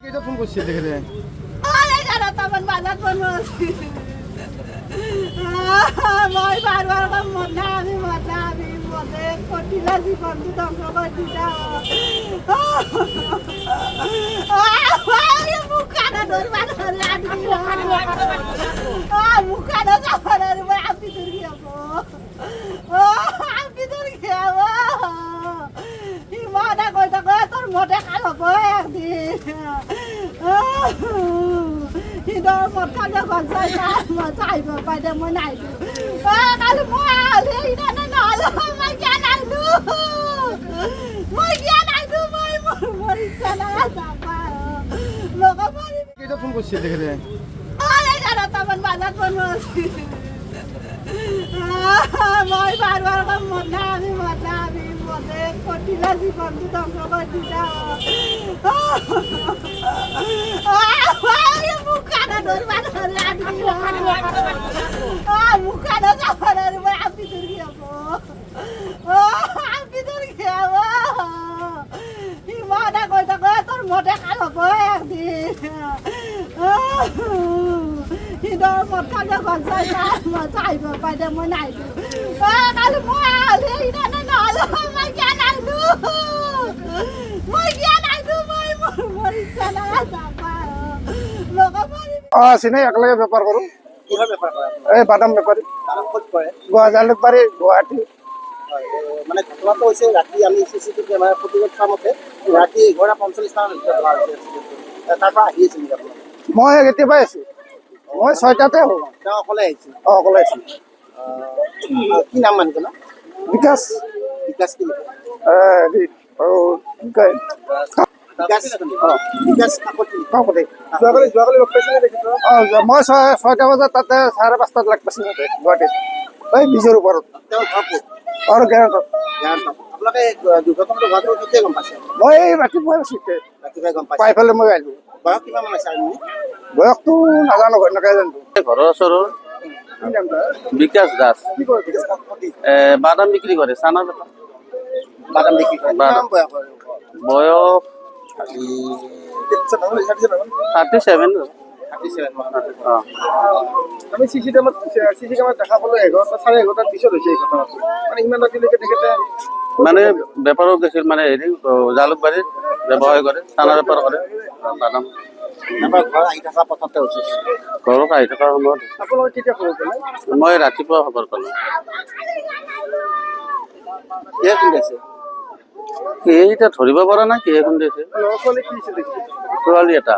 এটা ফোন করছি দেখে দে আরে যারা তখন বাজার ফোন করছি মই বারবার মনে আমি মনে কটিলা জীবনটি ধ্বংস করে দিতা মুখ কাটা ধরবা ধরে আটকি মুখ কাটা যাবার আপনি দূর গিয়াবো আপনি দূর গিয়াবো ইমানা কই থাকো তোর মোটে খালব একদিন Hidor một con cho con sai mà chạy vào bài đêm mới này cái lúc mua đi nó nói là mấy cái này nữa mấy cái này nữa mới sao nó sao mà lo có phải এটা phone করছি দেখে দে আরে যারা তখন বাজার phone করছি মই বারবার মনে আমি মনে কটিলা জীবনটি ধ্বংস করে দিতা মুখ কাটা ধরবা ধরে আটকি মুখ কাটা যাবার আপনি দূর গিয়াবো আপনি দূর গিয়াবো ইমানা কই থাকো তোর মোটে খালব একদিন Hidor một con cho con sai mà chạy vào bài đêm mới này cái lúc mua đi nó nói là mấy cái này nữa mấy cái này nữa mới sao nó sao mà lo có phải সিনে একলাগে ব্যাপার করো কিভাবে ব্যাপার করে এই বাদাম ব্যাপারে তারা খোঁজ করে গোয়াজাল ব্যাপারে গুয়াহাটি মানে ঘটনা তো হয়েছে রাত্রি আমি সিসিটিভি ক্যামেরা প্রতিবেদ মতে রাত্রি 11:45 মানত ধরা হয়েছে তারপর আহিছিল আপনার মই কেতিয়াবাই আছো মই 6টাতে হল তেওঁ অকলে আহিছিল অকলে আছো কি নাম মানিছে না বিকাশ বিকাশ কি হেৰি কি কয় বিকাশ বিকাশ কাকতি কাকতে যোৱাকালি লগ পাইছিলে দেখিছো মই 6টা বজাত তাতে 5:30 লাগ পাইছো গুৱাহাটীত এই বীজৰ ওপৰত তেওঁ ঘৰ ক'ত আৰু গেৰাটত আপোনালোকে দুৰ্ঘটনাটো হোৱাটো কেতিয়া গম পাইছে মই এই ৰাতিপুৱাই আছো ৰাতিপুৱাই গম পাইছে পাই পেলাই মই আহিলো বয়স কিমান মান আছে আপুনি বয়সটো নাজানো এনেকৈ জানো ঘৰৰ ওচৰৰ কি নাম তাৰ বিকাশ দাস কি কৰে বিকাশ কাকতি বাদাম বিক্ৰী কৰে চানা বেপাৰ বাদাম বিক্ৰী কৰে কিমান বয়স হয় বয়স 37 আমি চিচি কেমেৰাত দেখা পালো 11টা 11:30 পিছত হৈছে এই ঘটনাটো মানে ইমান ৰাতিলৈকে তেখেতে মানে বেপাৰত গৈছিল মানে হেৰি জালুকবাৰীত ব্যৱসায় কৰে চানা বেপাৰ কৰে বাদাম আমাৰ ঘৰ আহি থকা পথতে হৈছে ঘৰত আহি থকাৰ সময়ত আপোনালোকে কেতিয়া খবৰ পালে মই ৰাতিপুৱা খবৰ পালোঁ কিহে খুন্দিছে কিহে এতিয়া ধৰিব পৰা নাই কিহে খুন্দিছে ল'ৰা ছোৱালী কি হৈছে দেখি ছোৱালী এটা